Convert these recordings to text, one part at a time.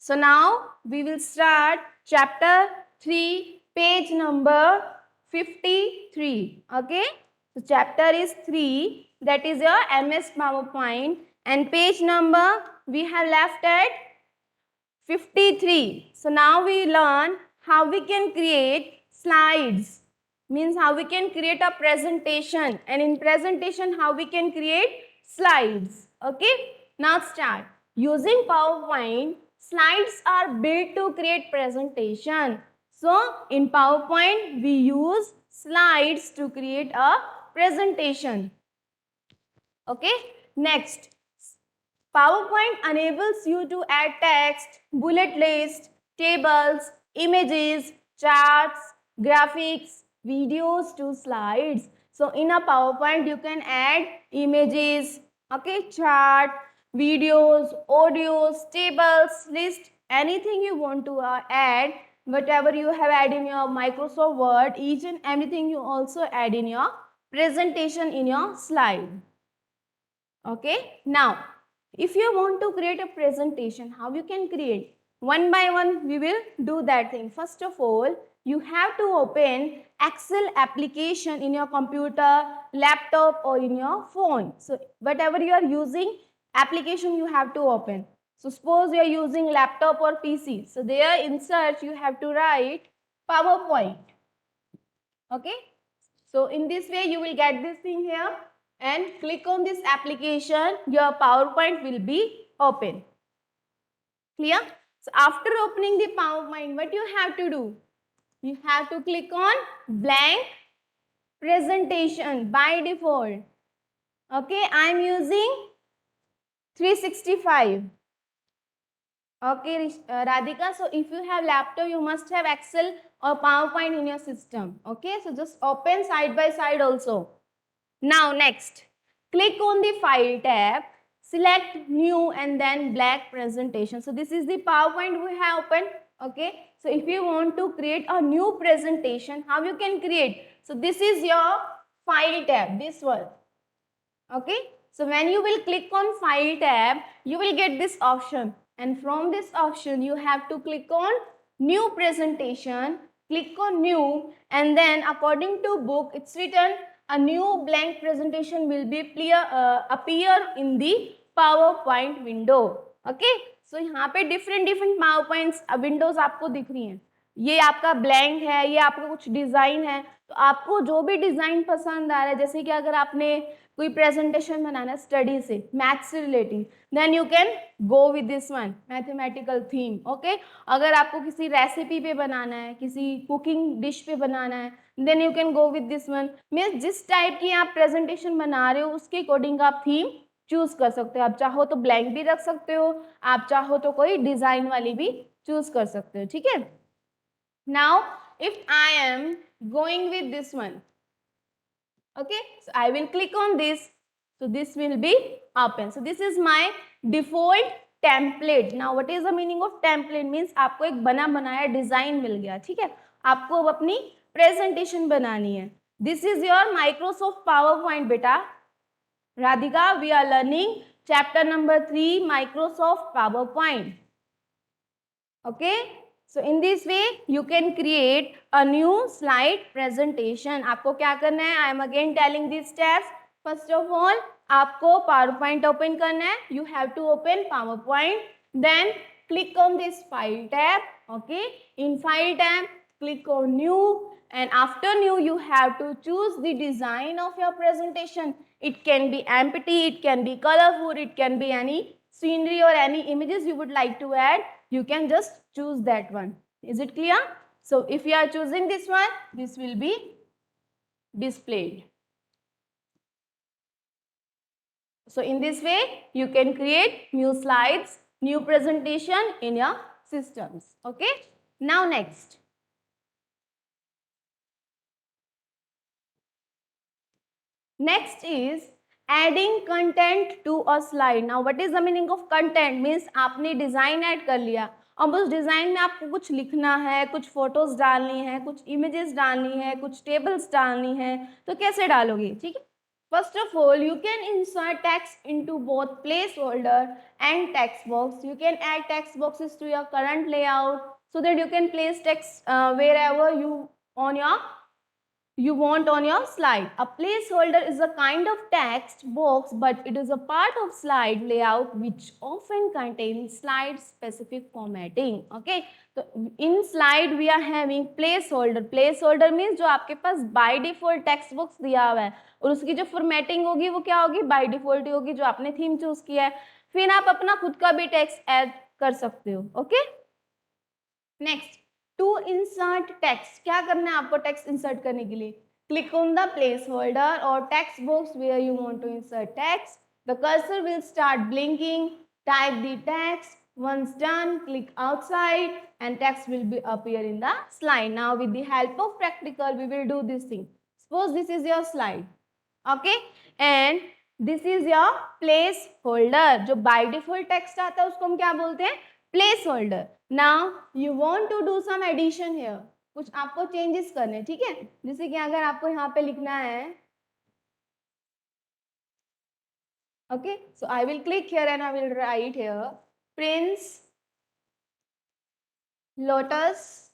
So now we will start chapter 3, page number 53. Okay. So chapter is 3, that is your MS PowerPoint, and page number we have left at 53. So now we learn how we can create slides, means how we can create a presentation, and in presentation how we can create slides. Okay, now start. Using PowerPoint, slides are built to create presentation. So in PowerPoint we use slides to create a presentation. Okay, next, PowerPoint enables you to add text, bullet list, tables, images, charts, graphics, videos to slides. So in a PowerPoint you can add images, okay, chart, videos, audios, tables, list, anything you want to add, whatever you have added in your Microsoft Word, each and everything you also add in your presentation in your slide. Okay, now if you want to create a presentation, how you can create? One by one we will do that thing. First of all, you have to open Excel application in your computer, laptop or in your phone. So whatever you are using, application you have to open. So suppose you are using laptop or PC. So there in search you have to write PowerPoint. Okay, so in this way you will get this thing here and click on this application, your PowerPoint will be open. Clear? So after opening the PowerPoint, what you have to do? You have to click on blank presentation by default. Okay, I am using 365. Okay, Radhika, so if you have laptop, you must have Excel or PowerPoint in your system. Okay, so just open side by side also. Now next, click on the File tab, select New and then Black Presentation. So this is the PowerPoint we have opened. Okay, so if you want to create a new presentation, how you can create? So this is your File tab, this one. Okay, so when you will click on File tab, you will get this option, and from this option you have to click on New Presentation, click on New, and then according to book it's written a new blank presentation will be appear in the PowerPoint window. Okay, so यहाँ पे different PowerPoints windows आपको दिख रही हैं. ये आपका blank है, ये आपका कुछ डिजाइन है, तो आपको जो भी डिजाइन पसंद आ रहा है, जैसे कि अगर आपने कोई प्रेजेंटेशन बनाना है स्टडी से, मैथ्स से relating, then you can go with this one mathematical theme. Okay, अगर आपको किसी रेसिपी पे बनाना है, किसी कुकिंग डिश पे बनाना है, then you can go with this one. Means जिस टाइप की आप प्रेजेंटेशन बना रहे हो उसके अकॉर्डिंग आप थीम चूज कर सकते हो. आप चाहो तो ब्लैंक भी रख सकते हो, आप चाहो तो कोई डिजाइन वाली भी चूज कर सकते हो. ठीक है, now if I am going with this one, okay, so I will click on this, so this will be open. So this is my default template. Now what is the meaning of template? Means आपको एक बना बनाया design मिल गया. ठीक है, आपको अब अपनी प्रेजेंटेशन बनानी है. This is your Microsoft PowerPoint बेटा. Radhika, we are learning chapter number 3 Microsoft PowerPoint. Okay, so in this way you can create a new slide presentation. आपको क्या करना है? I am again telling these steps. First of all, आपको PowerPoint open करना है. You have to open PowerPoint. Then click on this File tab. Okay, in File tab, click on New, and after New you have to choose the design of your presentation. It can be empty, it can be colorful, it can be any scenery or any images you would like to add. You can just choose that one. Is it clear? So if you are choosing this one, this will be displayed. So in this way you can create new slides, new presentation in your systems. Okay, now next, is adding content to a slide. Now what is the meaning of content? Means आपने design add कर लिया, अब उस design में आपको कुछ लिखना है, कुछ फोटोज डालनी है, कुछ इमेजेस डालनी है, कुछ टेबल्स डालनी है, तो कैसे डालोगे? ठीक है, First of all, you can insert text into both placeholder and text box. You can add text boxes to your current layout so that you can place text wherever you want on your slide. A placeholder is a kind of text box, but it is a part of slide layout which often contains slide specific formatting. Okay, so in slide we are having placeholder. Placeholder means जो आपके पास by default text box दिया हुआ है और उसकी जो formatting होगी वो क्या होगी, by default होगी, जो आपने theme चूज किया है. फिर आप अपना खुद का भी text add कर सकते हो. Okay, next, to insert text. क्या करना है आपको text insert करने के लिए? Click on the placeholder or text box where you want to insert text. The cursor will start blinking. Type the text. Once done, click outside and text will be appear in the slide. Now with the help of practical, we will do this thing. Suppose this is your slide. Okay, and this is your placeholder. जो by default text आता है उसको हम क्या बोलते हैं? Placeholder. Now you want to do some addition here. कुछ आपको changes करने, ठीक है? जैसे कि अगर आपको यहाँ पे लिखना है, okay, so I will click here and I will write here Prince Lotus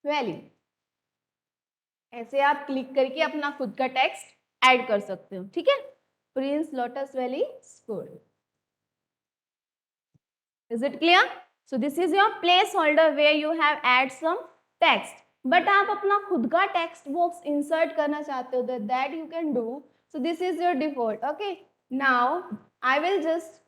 Valley. ऐसे आप क्लिक करके अपना खुद का टेक्स्ट ऐड कर सकते हो, ठीक है? Prince Lotus Valley School. Is it clear? So this is your placeholder where you have add some text. But आप अपना खुद का text box insert करना चाहते हो, that you can do. So this is your default. Okay. Now I will just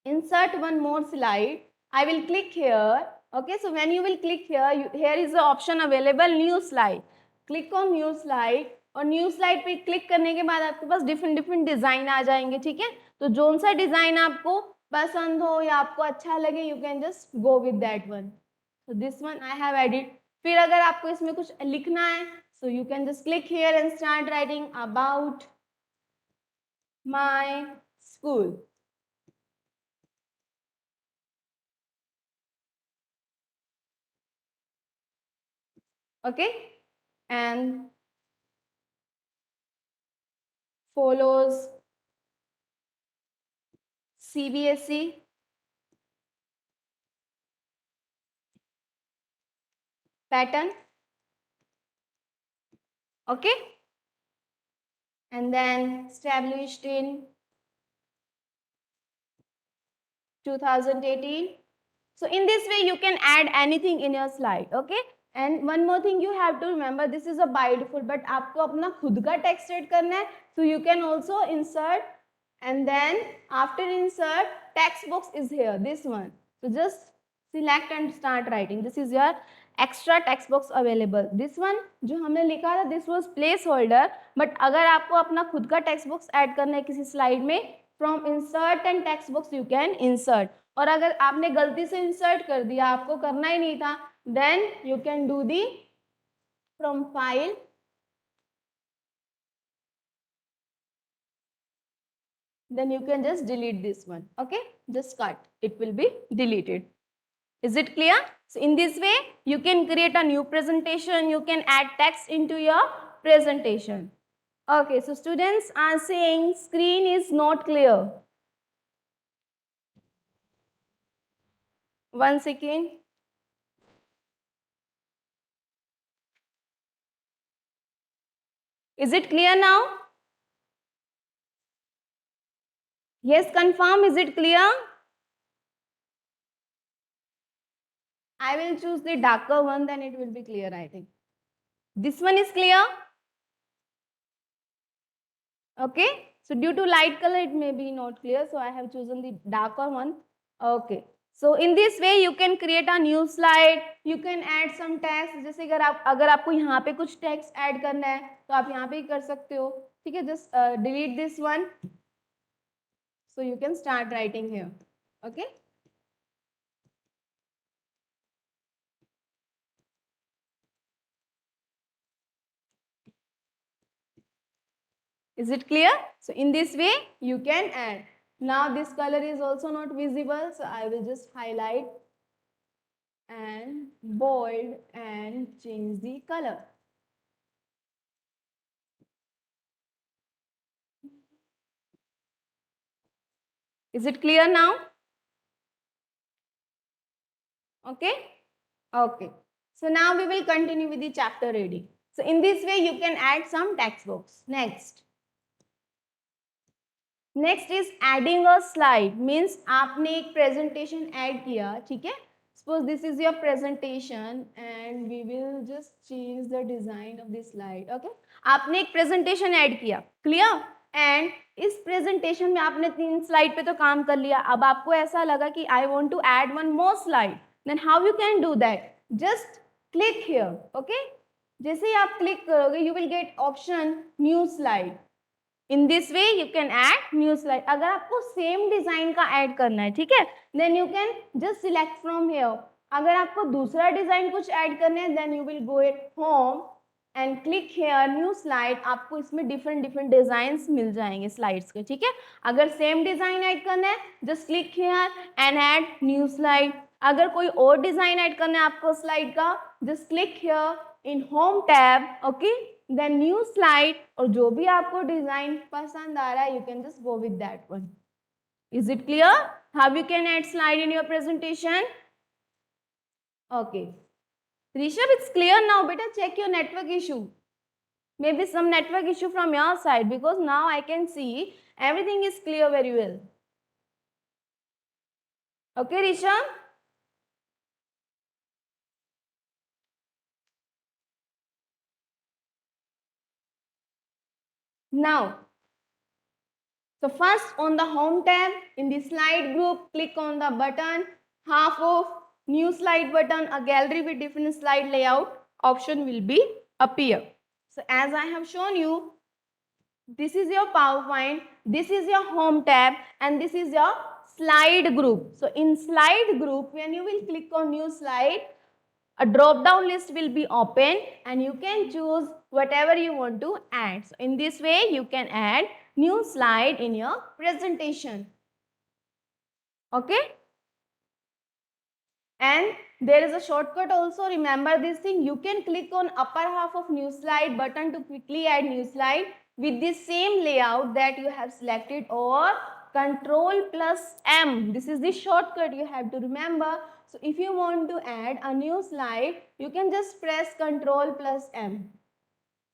insert one more slide. I will click here. Okay. So when you will click here, here is the option available, new slide. Click on new slide. और new slide पे click करने के बाद आपके पास different design आ जाएंगे, ठीक है? तो जोन सा डिजाइन आपको पसंद हो या आपको अच्छा लगे, you can just go with that one. So this one I have edit. फिर अगर आपको इसमें कुछ लिखना है, so you can just click here and start writing about my school. Okay, and follows CBSE pattern. Okay, and then established in 2018. So in this way you can add anything in your slide. Okay, and one more thing you have to remember, this is a by default, but आपको अपना खुद का text add करना है, so you can also insert, and then after insert text box is here, this one. So just select and start writing. This is your extra text box available. This one जो हमने लिखा था, this was placeholder, but अगर आपको अपना खुद का text box add करना है किसी slide में, from insert and text box you can insert. और अगर आपने गलती से insert कर दिया, आपको करना ही नहीं था, then you can do the from file, then you can just delete this one. Okay, just cut, it will be deleted. Is it clear? So in this way you can create a new presentation, you can add text into your presentation. Okay, so students are saying screen is not clear. One second. Is it clear now? Yes, confirm. Is it clear? I will choose the darker one, then it will be clear, I think. This one is clear? Okay. So due to light color, it may be not clear. So I have chosen the darker one. Okay. So in this way, you can create a new slide. You can add some text. जैसे अगर आपको यहाँ पे कुछ text add करना है, तो आप यहाँ पे ही कर सकते हो. ठीक है? Just delete this one. So you can start writing here. Okay. Is it clear? So in this way you can add. Now this color is also not visible, so I will just highlight and bold and change the color. Is it clear now? Okay? Okay. So now we will continue with the chapter reading. So in this way you can add some textbooks. Next. Next is adding a slide means आपने एक presentation add किया, ठीक है. Suppose this is your presentation and we will just change the design of this slide. Okay, आपने एक presentation add किया, clear. And इस presentation में आपने 3 स्लाइड पे तो काम कर लिया. अब आपको ऐसा लगा कि I want to add one more slide. Then how you can do that? Just click here. Okay, जैसे ही आप क्लिक करोगे you will get option new slide. In this way you can add new slide. अगर आपको same design का add करना है, ठीक है, then you can just select from here. अगर आपको दूसरा डिजाइन कुछ ऐड करना है then you will go at home and click here new slide. आपको इसमें डिफरेंट डिफरेंट डिजाइन मिल जाएंगे स्लाइड्स के, ठीक है. अगर सेम डिजाइन ऐड करना है just click hair and add new slide. अगर कोई और डिजाइन ऐड करना है आपको स्लाइड का, just click here in home tab. Okay, then new slide. और जो भी आपको डिजाइन पसंद आ रहा है you can just go with that one. Is it clear how you can add slide in your presentation? Okay, Rishabh, it's clear now. Beta, check your network issue. Maybe some network issue from your side because now I can see everything is clear very well. Okay, Rishabh? Now, so first on the home tab in the slide group, click on the button, half of new slide button, a gallery with different slide layout option will be appear. So as I have shown you, this is your PowerPoint, this is your home tab and this is your slide group. So in slide group, when you will click on new slide, a drop down list will be open and you can choose whatever you want to add. So in this way you can add new slide in your presentation. Okay, and there is a shortcut also. Remember this thing, you can click on upper half of new slide button to quickly add new slide with the same layout that you have selected, or Control plus M. This is the shortcut you have to remember. So if you want to add a new slide, you can just press Control plus M.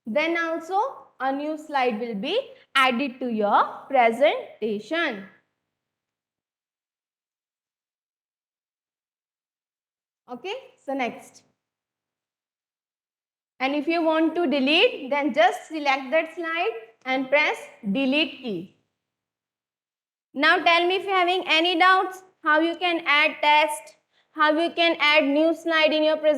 Then also a new slide will be added to your presentation. Okay, so next. And if you want to delete, then just select that slide and press delete key. Now tell me if you are having any doubts, how you can add text, how you can add new slide in your presentation.